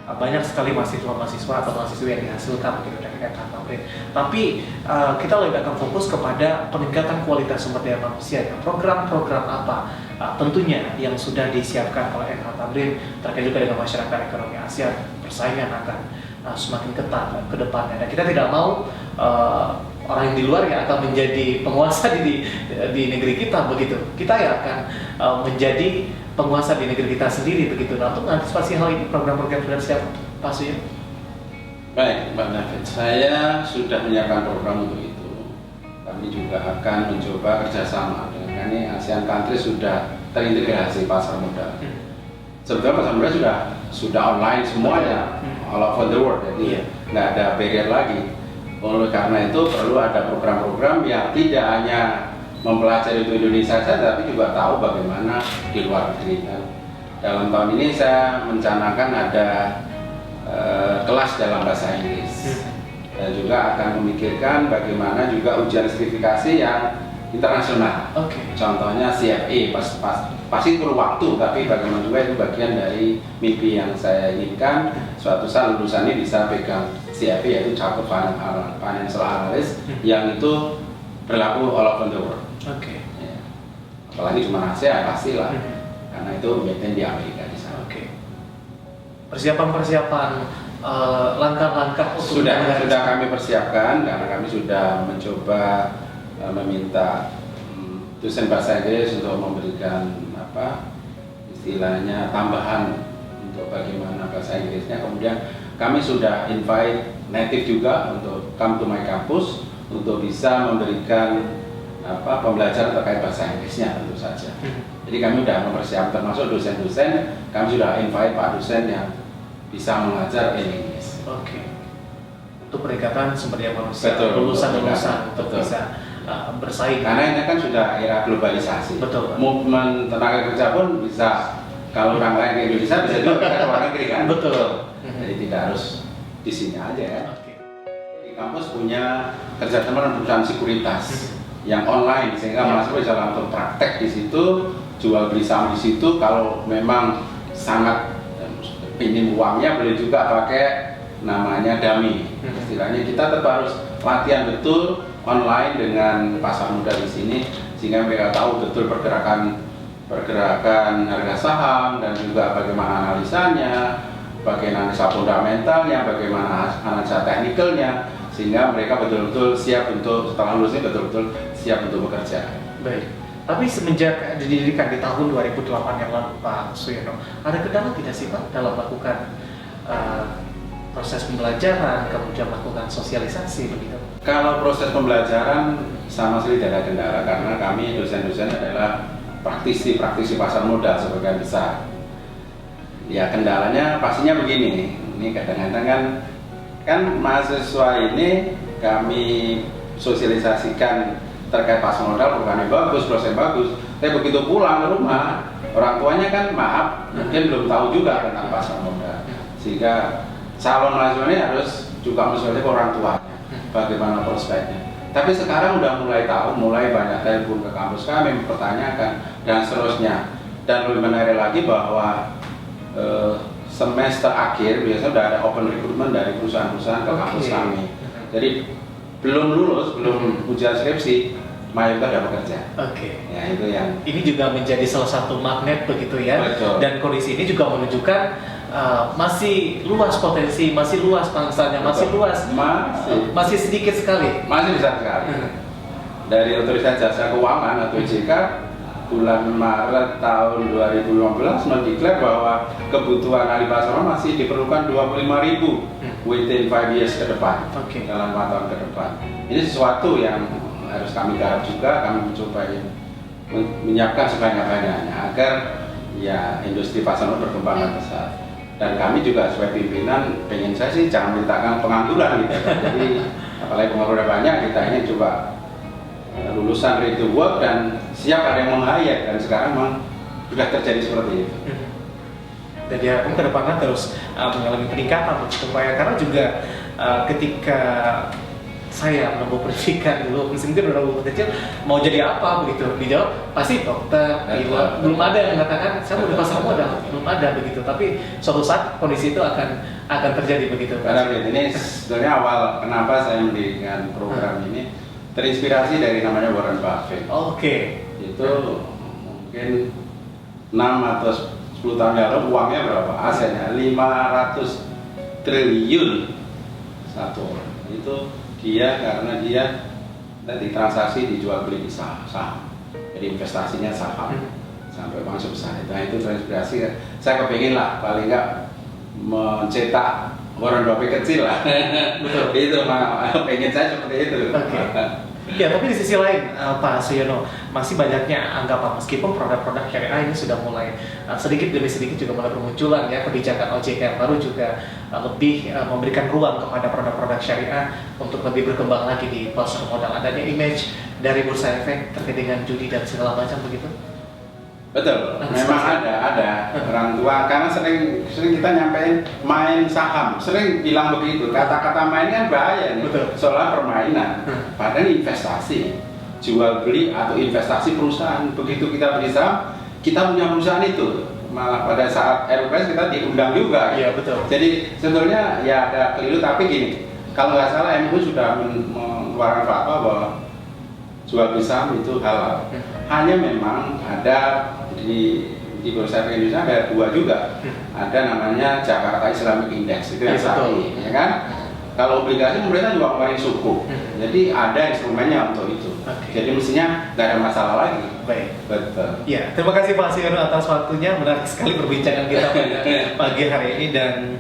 banyak sekali mahasiswa atau mahasiswa yang dihasilkan begitu dari FH Tamrin. Tapi kita lebih akan fokus kepada peningkatan kualitas sumber daya manusia. Program-program apa tentunya yang sudah disiapkan oleh FH Tamrin terkait juga dengan masyarakat ekonomi Asia. Persaingan akan semakin ketat ke depannya, dan kita tidak mau orang yang di luar yang akan menjadi penguasa di negeri kita begitu. Kita ya akan menjadi penguasa di negeri kita sendiri begitu. Nah, untuk mengantisipasi hal ini, program-program sudah siap, Pak Suyo? Baik, Pak David, saya sudah menyiapkan program untuk itu. Kami juga akan mencoba kerjasama dengan ini. ASEAN country sudah terintegrasi pasar modal. Sebetulnya pasar modal sudah online semuanya, all over the world, jadi nggak ada barrier lagi. Oleh karena itu perlu ada program-program yang tidak hanya mempelajari untuk Indonesia saja, tapi juga tahu bagaimana di luar negeri. Dalam tahun ini saya mencanangkan ada kelas dalam bahasa Inggris, dan juga akan memikirkan bagaimana juga ujian sertifikasi yang internasional. Contohnya CFA, pasti perlu waktu, tapi bagaimana juga itu bagian dari mimpi yang saya inginkan. Suatu saat lulusan ini bisa pegang CFA, yaitu Chartered Financial Analyst, yang itu berlaku all over the world. Ya. Apalagi cuma ASEAN pastilah, karena itu made di Amerika di sana. Persiapan langkah-langkah sudah kami persiapkan, karena kami sudah mencoba meminta dosen bahasa Inggris untuk memberikan istilahnya tambahan untuk bagaimana bahasa Inggrisnya. Kemudian kami sudah invite native juga untuk come to my campus untuk bisa memberikan pembelajaran terkait bahasa Inggrisnya tentu saja. Jadi kami sudah mempersiapkan, termasuk dosen-dosen, kami sudah invite Pak dosen yang bisa mengajar Inggris. Untuk peningkatan sumber daya manusia, betul, lulusan-lulusan untuk bisa bersaing. Karena ini kan sudah era globalisasi. Movement tenaga kerja pun bisa, kalau orang lain ke Indonesia bisa juga ke luar negeri kan. Jadi tidak harus di sini aja ya. Di kampus punya kerjasama dengan perusahaan sekuritas yang online, sehingga mahasiswa bisa langsung praktek di situ, jual beli saham di situ. Kalau memang sangat pinjam uangnya, boleh juga pakai namanya dummy. Istilahnya kita tetap harus latihan betul online dengan pasar modal di sini, sehingga mereka tahu betul pergerakan harga saham, dan juga bagaimana analisanya, bagaimana analisa fundamentalnya, bagaimana analisa teknikalnya, sehingga mereka betul-betul siap untuk setelah lulus ini betul-betul siap untuk bekerja. Baik. Tapi semenjak didirikan di tahun 2008 yang lalu, Pak Suyono, ada kendala tidak sih Pak dalam melakukan proses pembelajaran, kemudian melakukan sosialisasi begitu? Kalau proses pembelajaran sama sekali tidak ada kendala, karena kami dosen-dosen adalah praktisi pasar modal sebagian besar. Ya, kendalanya pastinya begini, ini kadang-kadang kan mahasiswa ini kami sosialisasikan terkait pasar modal, programnya bagus, proses bagus, tapi begitu pulang ke rumah, orang tuanya kan maaf, mungkin belum tahu juga tentang pasar modal, sehingga calon mahasiswa ini harus juga mensosialisasikan ke orang tuanya bagaimana prospeknya. Tapi sekarang udah mulai tahu, mulai banyak telepon ke kampus kami mempertanyakan dan seterusnya. Dan lebih menarik lagi bahwa semester akhir biasanya udah ada open recruitment dari perusahaan-perusahaan ke kampus kami. Jadi belum lulus, belum ujian skripsi, mayoritas sudah bekerja. Ya, itu yang ini juga menjadi salah satu magnet begitu ya. Betul. Dan kondisi ini juga menunjukkan masih luas potensi, masih luas pangsanya, masih sedikit sekali. Masih besar sekali. Dari Otoritas Jasa Keuangan atau OJK bulan Maret tahun 2015 mendeklar bahwa kebutuhan ahli pasar masih diperlukan 25.000 within 5 years ke depan, dalam 4 tahun ke depan. Ini sesuatu yang harus kami garap juga, kami mencoba menyiapkan sebanyak-banyaknya agar ya industri pasar berkembang besar. Dan kami juga sebagai pimpinan pengen saya sih jangan mintakan pengangguran gitu. Jadi apalagi pengangguran banyak, kita ini coba lulusan ready to work dan siap ada yang meng-hire, dan sekarang memang sudah terjadi seperti itu. Dan diharapkan ke depannya terus mengalami peningkatan begitu Pak ya, karena juga ketika saya menempuh pendidikan dulu, mungkin udah kecil mau jadi apa begitu, dijawab pasti dokter, pilot. Belum ada yang mengatakan saya mau di pasar modal, belum ada begitu. Tapi suatu saat kondisi itu akan terjadi begitu. Karena ini sebenarnya awal kenapa saya mendirikan program ini terinspirasi dari namanya Warren Buffett. Oke. Itu mungkin 6 atau 10 tahun yang lalu uangnya berapa? Asetnya 500 triliun satu orang. Itu dia karena dia tadi transaksi dijual beli saham, jadi investasinya saham sampai uang sebesar itu. Nah, itu terinspirasi. Saya kepingin lah paling nggak mencetak Warren Buffett kecil lah. Betul. Itu pengen saya seperti itu. Ya, tapi di sisi lain Pak Suyono, masih banyaknya anggapan meskipun produk-produk syariah ini sudah mulai sedikit demi sedikit juga mulai bermunculan ya, kebijakan OJK yang baru juga lebih memberikan ruang kepada produk-produk syariah untuk lebih berkembang lagi di pasar modal. Adanya image dari bursa efek terkait dengan judi dan segala macam begitu. Betul, memang ada orang tua karena sering kita nyampein main saham, sering bilang begitu. Kata-kata main kan bahaya nih, soal permainan. Padahal investasi, jual beli atau investasi perusahaan. Begitu kita beli saham, kita punya perusahaan itu. Malah pada saat RPS kita diundang juga. Iya betul. Jadi sebetulnya ya ada keliru, tapi gini, kalau nggak salah MUI sudah mengeluarkan fatwa bahwa jual beli saham itu halal. Hanya memang ada di Bursa Efek Indonesia ada 2 juga. Ada namanya Jakarta Islamic Index, itu yang sahih, ya kan? Kalau obligasi pemerintah juga ngeluarin suku. Jadi ada instrumennya untuk itu. Jadi mestinya nggak ada masalah lagi. Baik. Betul. Ya, terima kasih Pak Suyono atas waktunya. Menarik sekali perbincangan kita pada pagi hari ini, dan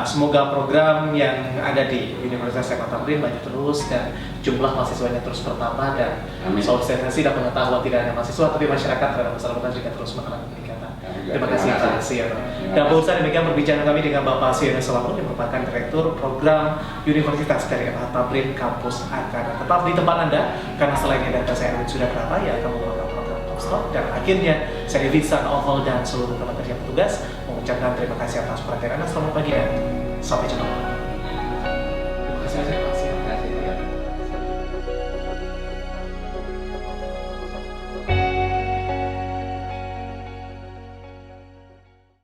semoga program yang ada di Universitas Syekh Tamrin maju terus dan jumlah mahasiswanya terus bertambah, dan sosialisasi dan pengetahuan tidak hanya mahasiswa tapi masyarakat terhadap masalah juga terus mengalami peningkatan. Terima kasih Pak Suyono. Dan pemirsa, demikian perbincangan kami dengan Bapak Suyono Salamun yang merupakan Direktur Program Universitas dari FH Tamrin Kampus Akar. Tetap di tempat Anda, karena selain data saya sudah berapa ya akan membawakan program Top Stop. Dan akhirnya saya Vincent Oval dan seluruh teman kerja petugas mengucapkan terima kasih atas perhatian Anda. Selamat pagi dan sampai jumpa. Terima kasih.